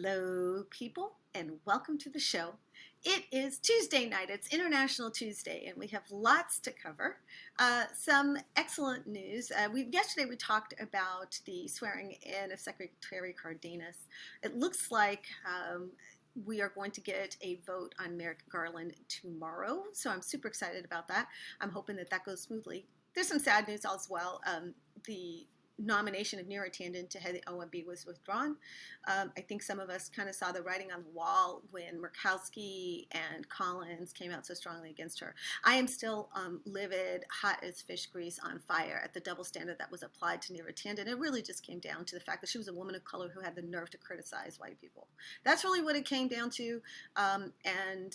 Hello, people, and welcome to the show. It is Tuesday night. It's International Tuesday, and we have lots to cover. Some excellent news. Yesterday we talked about the swearing in of Secretary Cardenas. It looks like we are going to get a vote on Merrick Garland tomorrow, so I'm super excited about that. I'm hoping that that goes smoothly. There's some sad news as well. The nomination of Neera Tanden to head the OMB was withdrawn. I think some of us kind of saw the writing on the wall when Murkowski and Collins came out so strongly against her. I am still livid, hot as fish grease, on fire at the double standard that was applied to Neera Tanden. It really just came down to the fact that she was a woman of color who had the nerve to criticize white people. That's really what it came down to, and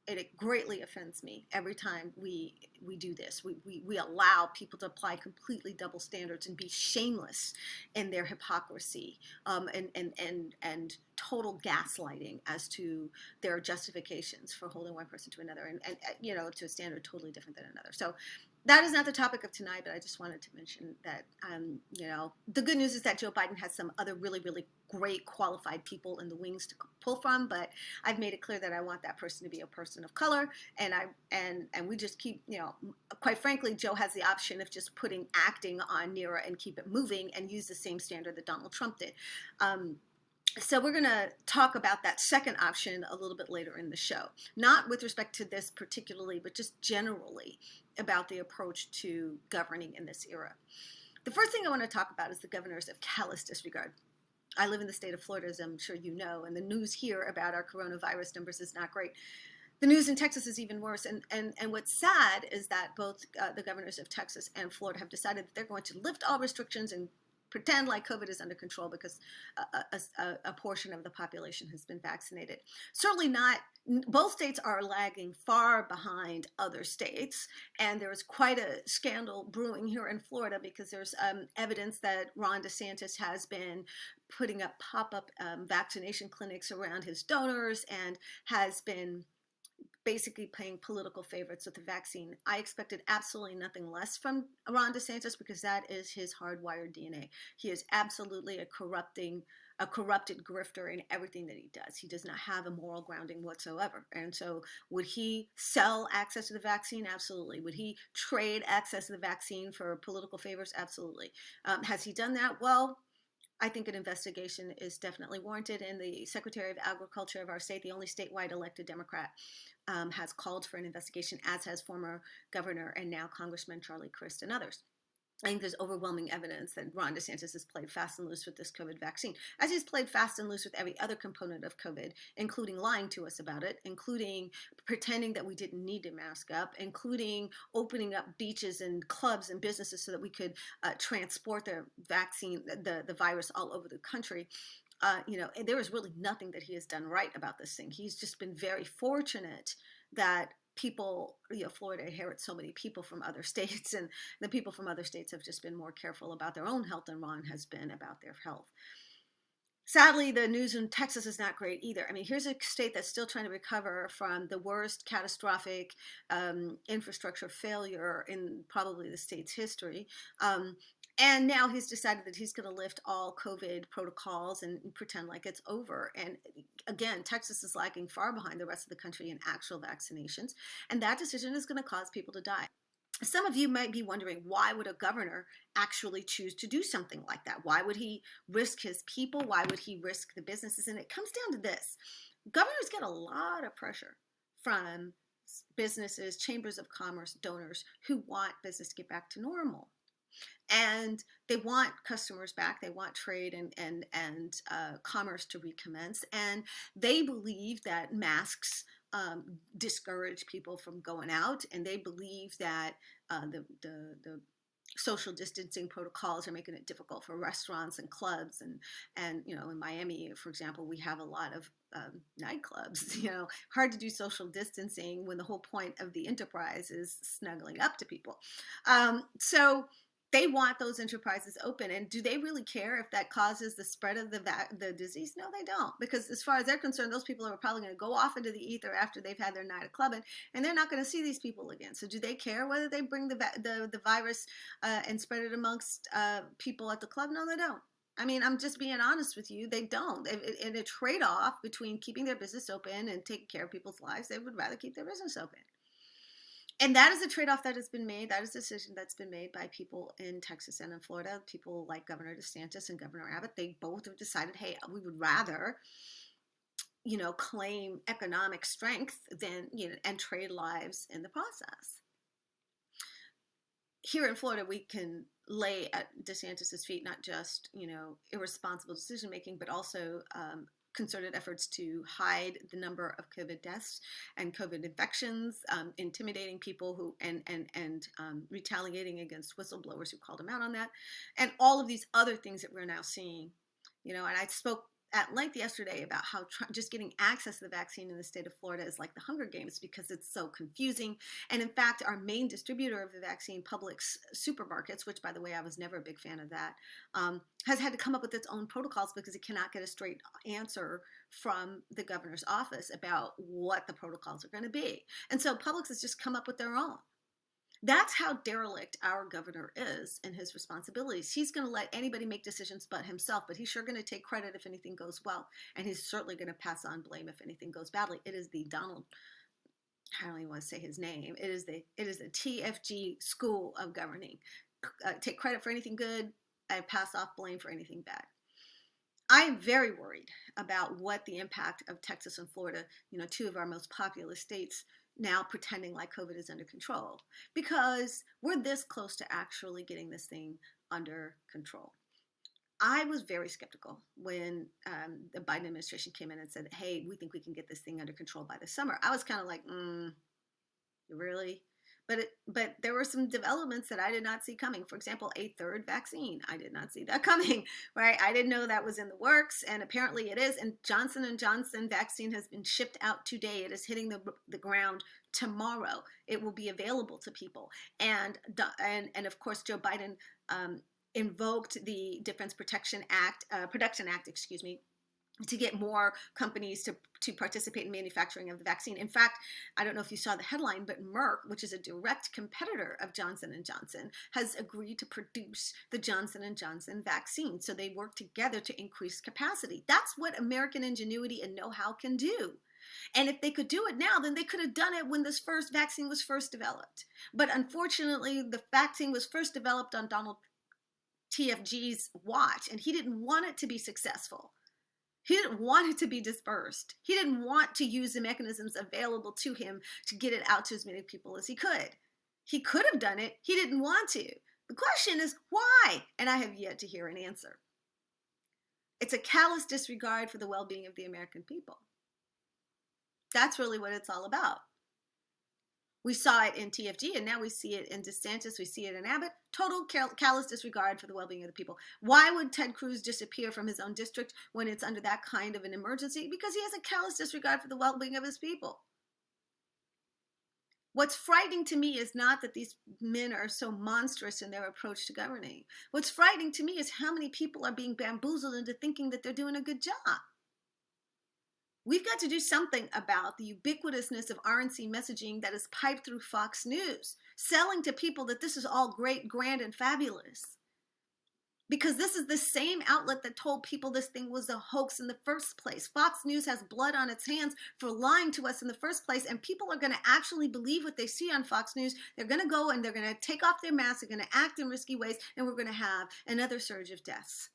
it greatly offends me every time we do this. We allow people to apply completely double standards and be shameless in their hypocrisy, and total gaslighting as to their justifications for holding one person to another, and to a standard totally different than another. So that is not the topic of tonight, but I just wanted to mention that, the good news is that Joe Biden has some other really, really great qualified people in the wings to pull from, but I've made it clear that I want that person to be a person of color, and we just keep, quite frankly, Joe has the option of just putting acting on Neera and keep it moving and use the same standard that Donald Trump did. So we're going to talk about that second option a little bit later in the show, not with respect to this particularly, but just generally about the approach to governing in this era. The first thing I want to talk about is the governors of Callous Disregard. I live in the state of Florida, as I'm sure you know, and the news here about our coronavirus numbers is not great. The news in Texas is even worse, and what's sad is that both the governors of Texas and Florida have decided that they're going to lift all restrictions and pretend like COVID is under control because a portion of the population has been vaccinated. Certainly not. Both states are lagging far behind other states, and there is quite a scandal brewing here in Florida because there's evidence that Ron DeSantis has been putting up pop-up vaccination clinics around his donors and has been basically playing political favorites with the vaccine. I expected absolutely nothing less from Ron DeSantis because that is his hardwired DNA. He is absolutely a corrupted grifter in everything that he does. He does not have a moral grounding whatsoever. And so would he sell access to the vaccine? Absolutely. Would he trade access to the vaccine for political favors? Absolutely. Has he done that? Well, I think an investigation is definitely warranted, and the Secretary of Agriculture of our state, the only statewide elected Democrat, has called for an investigation, as has former Governor and now Congressman Charlie Crist and others. I think there's overwhelming evidence that Ron DeSantis has played fast and loose with this COVID vaccine, as he's played fast and loose with every other component of COVID, including lying to us about it, including pretending that we didn't need to mask up, including opening up beaches and clubs and businesses so that we could transport the vaccine, the virus all over the country. There is really nothing that he has done right about this thing. He's just been very fortunate that people, Florida inherits so many people from other states, and the people from other states have just been more careful about their own health than Ron has been about their health. Sadly, the news in Texas is not great either. I mean, here's a state that's still trying to recover from the worst catastrophic infrastructure failure in probably the state's history. And now he's decided that he's going to lift all COVID protocols and pretend like it's over. And again, Texas is lagging far behind the rest of the country in actual vaccinations. And that decision is going to cause people to die. Some of you might be wondering, why would a governor actually choose to do something like that? Why would he risk his people? Why would he risk the businesses? And it comes down to this. Governors get a lot of pressure from businesses, chambers of commerce, donors who want business to get back to normal. And they want customers back. They want trade and commerce to recommence. And they believe that masks discourage people from going out, and they believe that the social distancing protocols are making it difficult for restaurants and clubs, and in Miami, for example, we have a lot of nightclubs. Hard to do social distancing when the whole point of the enterprise is snuggling up to people. So they want those enterprises open. And do they really care if that causes the spread of the disease? No, they don't. Because as far as they're concerned, those people are probably going to go off into the ether after they've had their night of clubbing, and they're not going to see these people again. So do they care whether they bring the virus and spread it amongst people at the club? No, they don't. I mean, I'm just being honest with you. They don't. In a trade-off between keeping their business open and taking care of people's lives, they would rather keep their business open. And that is a trade-off that has been made. That is a decision that's been made by people in Texas and in Florida. People like Governor DeSantis and Governor Abbott, they both have decided, hey, we would rather, claim economic strength than, and trade lives in the process. Here in Florida, we can lay at DeSantis's feet not just, irresponsible decision making, but also concerted efforts to hide the number of COVID deaths and COVID infections, intimidating people who and retaliating against whistleblowers who called him out on that, and all of these other things that we're now seeing. And I spoke at length yesterday about how just getting access to the vaccine in the state of Florida is like the Hunger Games because it's so confusing. And in fact, our main distributor of the vaccine, Publix supermarkets, which by the way, I was never a big fan of that, has had to come up with its own protocols because it cannot get a straight answer from the governor's office about what the protocols are going to be. And so Publix has just come up with their own. That's how derelict our governor is in his responsibilities. He's going to let anybody make decisions but himself, but he's sure going to take credit if anything goes well, and he's certainly going to pass on blame if anything goes badly. It is the Donald, I don't even want to say his name. It is the TFG school of governing. Take credit for anything good and pass off blame for anything bad. I am very worried about what the impact of Texas and Florida, two of our most populous states, now pretending like COVID is under control, because we're this close to actually getting this thing under control. I was very skeptical when the Biden administration came in and said, hey, we think we can get this thing under control by the summer. I was kind of like, really? But there were some developments that I did not see coming. For example, a third vaccine. I did not see that coming, right? I didn't know that was in the works, and apparently it is. And Johnson & Johnson vaccine has been shipped out today. It is hitting the ground tomorrow. It will be available to people. And of course, Joe Biden invoked the Defense Production Act, to get more companies to participate in manufacturing of the vaccine. In fact, I don't know if you saw the headline, but Merck, which is a direct competitor of Johnson & Johnson, has agreed to produce the Johnson & Johnson vaccine. So they work together to increase capacity. That's what American ingenuity and know-how can do. And if they could do it now, then they could have done it when this first vaccine was first developed. But unfortunately, the vaccine was first developed on Donald TFG's watch, and he didn't want it to be successful. He didn't want it to be dispersed. He didn't want to use the mechanisms available to him to get it out to as many people as he could. He could have done it. He didn't want to. The question is, why? And I have yet to hear an answer. It's a callous disregard for the well-being of the American people. That's really what it's all about. We saw it in TFG, and now we see it in DeSantis. We see it in Abbott. Total callous disregard for the well-being of the people. Why would Ted Cruz disappear from his own district when it's under that kind of an emergency? Because he has a callous disregard for the well-being of his people. What's frightening to me is not that these men are so monstrous in their approach to governing. What's frightening to me is how many people are being bamboozled into thinking that they're doing a good job. We've got to do something about the ubiquitousness of RNC messaging that is piped through Fox News, selling to people that this is all great, grand, and fabulous. Because this is the same outlet that told people this thing was a hoax in the first place. Fox News has blood on its hands for lying to us in the first place, and people are going to actually believe what they see on Fox News. They're going to go and they're going to take off their masks, they're going to act in risky ways, and we're going to have another surge of deaths.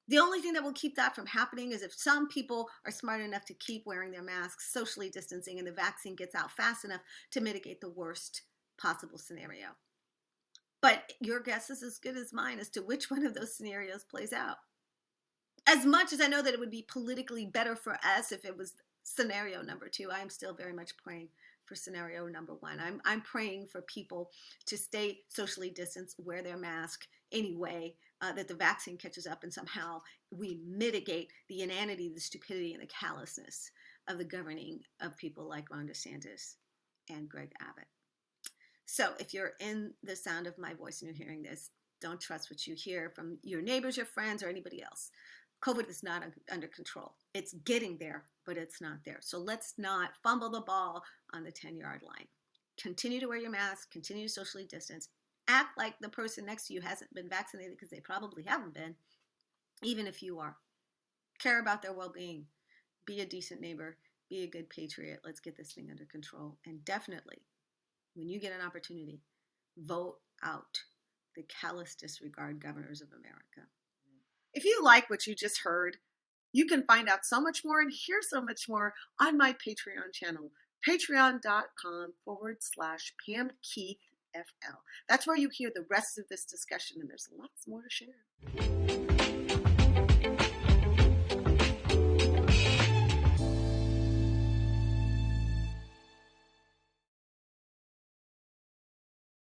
The only thing that will keep that from happening is if some people are smart enough to keep wearing their masks, socially distancing, and the vaccine gets out fast enough to mitigate the worst possible scenario. But your guess is as good as mine as to which one of those scenarios plays out. As much as I know that it would be politically better for us if it was scenario number 2, I am still very much praying for scenario number 1. I'm praying for people to stay socially distanced, wear their mask anyway, that the vaccine catches up and somehow we mitigate the inanity, the stupidity, and the callousness of the governing of people like Ron DeSantis and Greg Abbott. So if you're in the sound of my voice and you're hearing this, don't trust what you hear from your neighbors, your friends, or anybody else. COVID is not under control. It's getting there, but it's not there. So let's not fumble the ball on the 10-yard line. Continue to wear your mask, continue to socially distance, act like the person next to you hasn't been vaccinated because they probably haven't been, even if you are. Care about their well-being. Be a decent neighbor. Be a good patriot. Let's get this thing under control. And definitely, when you get an opportunity, vote out the callous disregard governors of America. If you like what you just heard, you can find out so much more and hear so much more on my Patreon channel, patreon.com/Pam Keith FL. That's where you hear the rest of this discussion, and there's lots more to share.